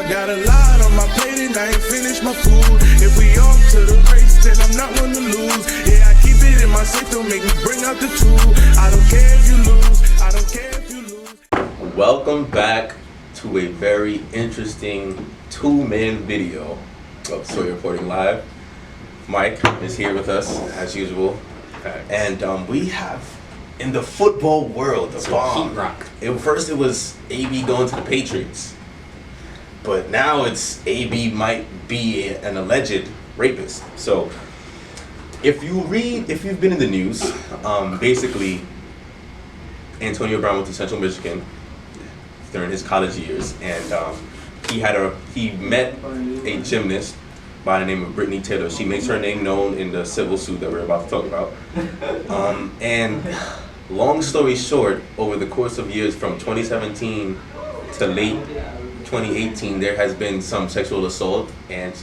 I got a lot on my plate and I ain't finished my food. If we off to the race, then I'm not one to lose. Yeah, I keep it in my safe, don't make me bring out the tool. I don't care if you lose, I don't care if you lose. Welcome back to a very interesting two-man video of Story Reporting Live. Mike is here with us as usual, and we have in the football world a bomb. Heat rock. First it was AB going to the Patriots, but now it's AB might be an alleged rapist. So if you've been in the news, basically Antonio Brown went to Central Michigan during his college years, and he met a gymnast by the name of Brittany Taylor. She makes her name known in the civil suit that we're about to talk about. And long story short, over the course of years from 2017 to late 2018, there has been some sexual assault and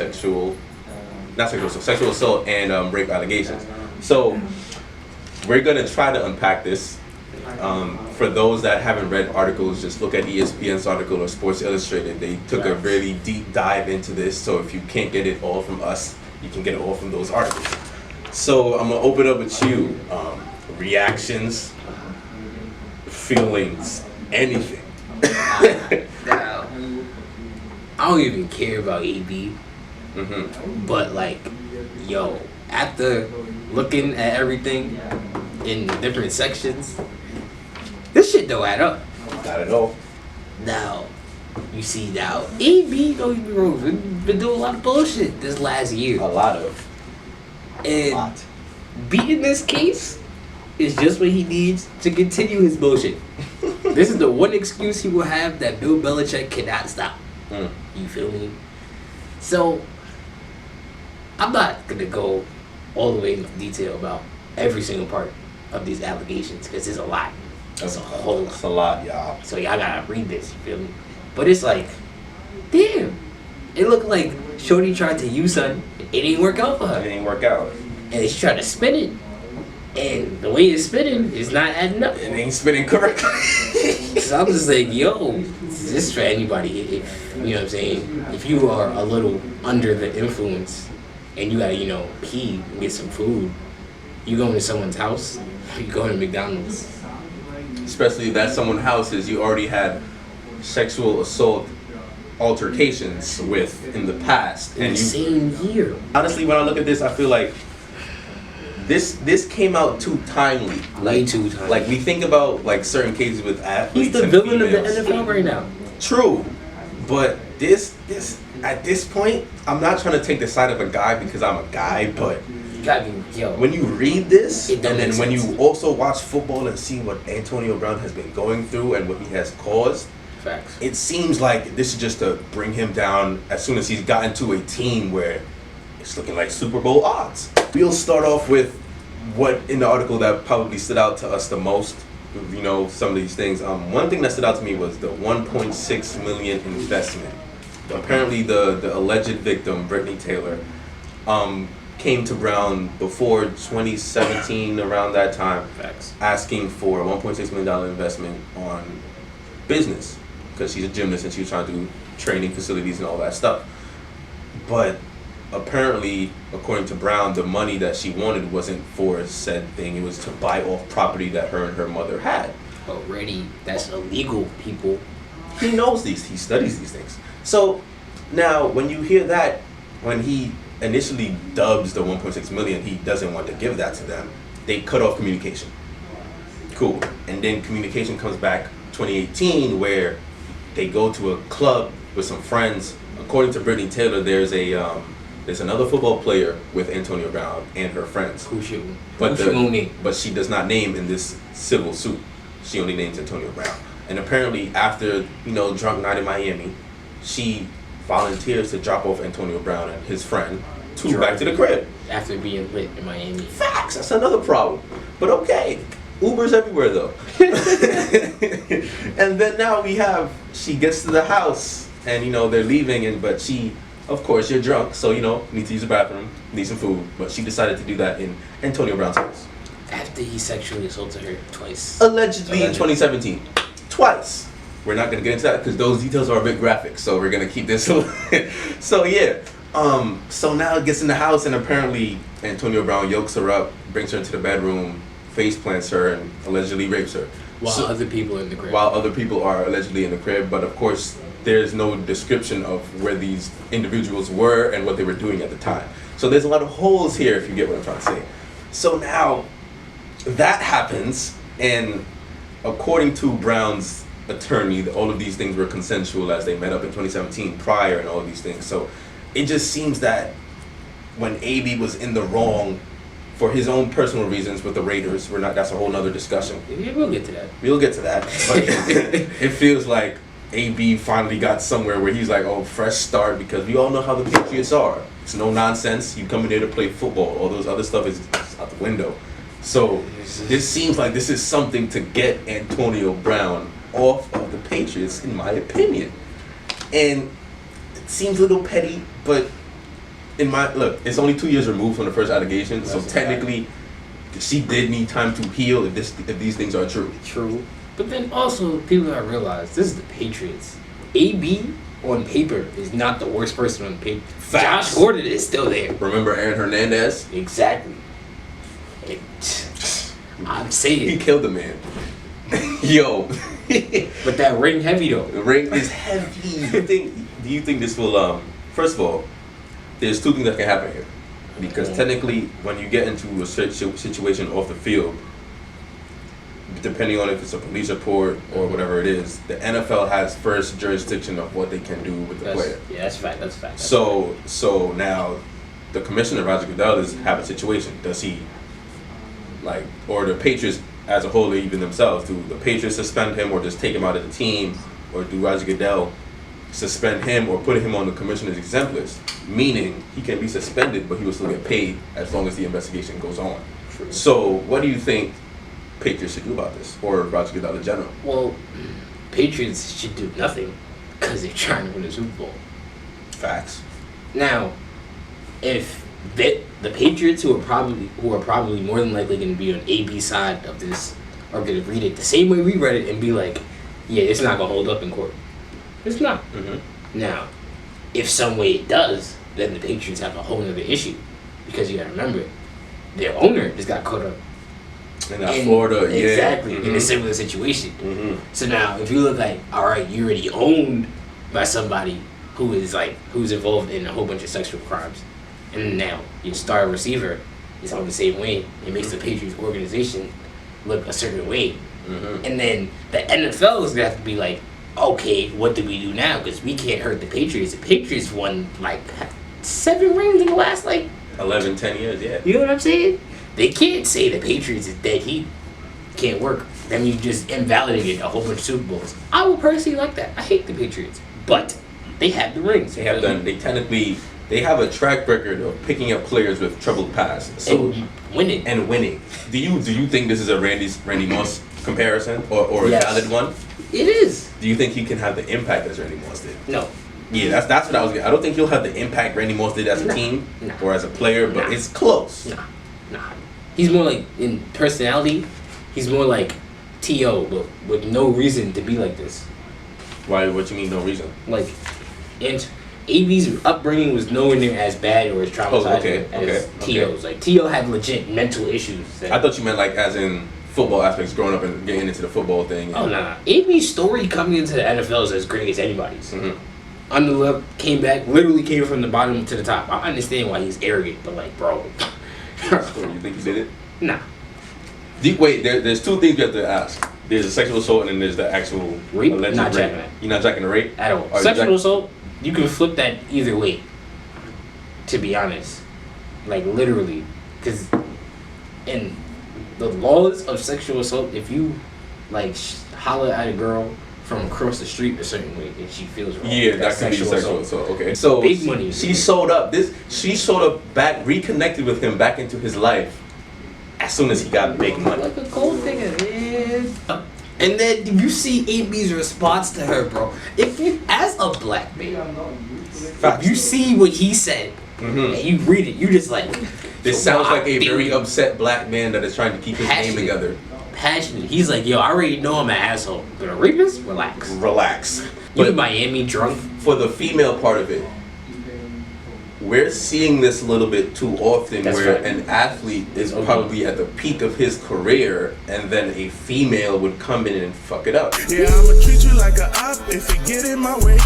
rape allegations. So we're gonna try to unpack this. For those that haven't read articles, just look at ESPN's article or Sports Illustrated. They took a really deep dive into this, so if you can't get it all from us, you can get it all from those articles. So I'm gonna open up with you. Reactions, feelings, anything. Now, I don't even care about AB, but after looking at everything in different sections, this shit don't add up. Not at all. Now, you see now, AB, don't get me wrong, been doing a lot of bullshit this last year. A lot. And beating this case is just what he needs to continue his bullshit. This is the one excuse he will have that Bill Belichick cannot stop. You feel me? So, I'm not going to go all the way into detail about every single part of these allegations because there's a lot. It's a whole lot. It's a lot, y'all. So y'all gotta read this, you feel me? But it's like, damn. It looked like Shorty tried to use something. It didn't work out for her. It didn't work out. And she tried to spin it. And the way it's spinning is not adding up. It ain't spinning correctly. So I'm just like, yo, this is for anybody. If, you know what I'm saying? If you are a little under the influence and you gotta, pee and get some food, you going to someone's house, you going to McDonald's. Especially if that someone's house is you already had sexual assault altercations with in the past. In the same year. Honestly, when I look at this, I feel like this came out too timely. Way too timely. Like we think about certain cases with athletes. He's the villain of the NFL right now. True, but this at this point, I'm not trying to take the side of a guy because I'm a guy, but when you read this, and then when you also watch football and see what Antonio Brown has been going through and what he has caused, facts. It seems like this is just to bring him down as soon as he's gotten to a team where it's looking like Super Bowl odds. We'll start off with what in the article that probably stood out to us the most. Some of these things. One thing that stood out to me was the 1.6 million investment. Apparently, the alleged victim, Brittany Taylor, came to Brown before 2017, around that time, asking for a $1.6 million investment on business because she's a gymnast and she was trying to do training facilities and all that stuff. But apparently, according to Brown, the money that she wanted wasn't for said thing. It was to buy off property that her and her mother had. Already, that's illegal, people. He knows these. He studies these things. So now, when you hear that, when he initially dubs the 1.6 million, he doesn't want to give that to them. They cut off communication. Cool. And then communication comes back 2018 where they go to a club with some friends. According to Brittany Taylor, there's another football player with Antonio Brown and her friends. But she does not name in this civil suit. She only names Antonio Brown. And apparently after, drunk night in Miami, she volunteers to drop off Antonio Brown and his friend back to the crib. After being lit in Miami. Facts. That's another problem. But okay. Uber's everywhere though. And then now she gets to the house and they're leaving but she, of course, you're drunk, so need to use the bathroom, need some food. But she decided to do that in Antonio Brown's house. After he sexually assaulted her twice. Allegedly in 2017. Twice. we're not gonna get into that because those details are a bit graphic. So we're gonna keep this. So yeah. So now it gets in the house and apparently Antonio Brown yokes her up, brings her into the bedroom, face plants her, and allegedly rapes her. While other people in the crib. While other people are allegedly in the crib, but of course there's no description of where these individuals were and what they were doing at the time. So there's a lot of holes here, if you get what I'm trying to say. So now that happens, and according to Brown's attorney, all of these things were consensual as they met up in 2017 prior and all of these things. So it just seems that when AB was in the wrong for his own personal reasons with the Raiders, that's a whole nother discussion. Yeah, we'll get to that. We'll get to that. But it feels like AB finally got somewhere where he's like, oh, fresh start, because we all know how the Patriots are. It's no nonsense. You come in there to play football. All those other stuff is out the window. So this seems like this is something to get Antonio Brown off of the Patriots, in my opinion. And it seems a little petty, but it's only 2 years removed from the first allegation, so technically she did need time to heal if these things are true. True. But then also, people gotta realize, this is the Patriots. AB, on paper, is not the worst person on paper. Josh Gordon is still there. Remember Aaron Hernandez? Exactly. I'm saying. He killed the man. Yo. But that ring heavy, though. The ring is heavy. Do you think this will, first of all, there's two things that can happen here. Because technically, when you get into a situation off the field, depending on if it's a police report or whatever it is, the NFL has first jurisdiction of what they can do with the player. Yeah, that's fact. That's fact. So now, the commissioner, Roger Goodell, have a situation. Does he, or the Patriots as a whole, even themselves, do the Patriots suspend him or just take him out of the team, or do Roger Goodell suspend him or put him on the commissioner's exempt list, meaning he can be suspended but he will still get paid as long as the investigation goes on. True. So what do you think Patriots should do about this, or Roger Goodell in general? Well, Patriots should do nothing because they're trying to win the Super Bowl. Facts. Now, if the Patriots, who are probably more than likely going to be on AB side of this, are going to read it the same way we read it and be like, yeah, it's not going to hold up in court. It's not. Mm-hmm. Now, if some way it does, then the Patriots have a whole other issue, because you got to remember, their owner just got caught up in Florida, exactly, mm-hmm. in a similar situation. Mm-hmm. So now, if you look like, all right, you're already owned by somebody who's involved in a whole bunch of sexual crimes, and now your star receiver is on the same way, it makes the Patriots organization look a certain way, mm-hmm. and then the NFL is gonna have to be like, okay, what do we do now? Because we can't hurt the Patriots. The Patriots won 7 rings in the last 11, 10 years, yeah. You know what I'm saying? They can't say the Patriots is dead heat. Can't work. Then you just invalidated a whole bunch of Super Bowls. I would personally like that. I hate the Patriots, but they have the rings. They have done. They have a track record of picking up players with troubled past. So and winning. Do you think this is a Randy Moss comparison or a valid one? It is. Do you think he can have the impact as Randy Moss did? No. Yeah, that's what I was getting. I don't think he'll have the impact Randy Moss did as a team or as a player, but it's close. Nah. He's more like, in personality, he's more like T.O., but with no reason to be like this. Why? What you mean, no reason? And AB's upbringing was nowhere near as bad or as traumatizing as T.O.'s. T.O. had legit mental issues. I thought you meant as in football aspects, growing up and getting into the football thing. Oh, nah. AB's story coming into the NFL is as great as anybody's. Mm-hmm. On the left, literally came from the bottom to the top. I understand why he's arrogant, but bro. You think he did it? Nah. Wait, there's two things you have to ask. There's a sexual assault and then there's the actual rape. Alleged Not rape. jacking it. You're not jacking the rape? At all. Sexual assault, you can flip that either way, to be honest. Literally. Because in the laws of sexual assault, if you holler at a girl from across the street a certain way and she feels wrong, that could be sexual assault. Okay, so big money. She showed up back, reconnected with him back into his life as soon as he got big money. Like a cold digger, man. And then you see AB's response to her, bro. If you, as a black man, if you see what he said and you read it, you just This sounds like a very upset black man that is trying to keep his name together. passionate. He's like, yo, I already know I'm an asshole. But a rapist? Relax. Relax. You in But Miami drunk? for the female part of it, we're seeing this a little bit too often That's where right. an athlete is Okay. probably at the peak of his career and then a female would come in and fuck it up. Yeah, I'ma treat you like a op if you get in my way.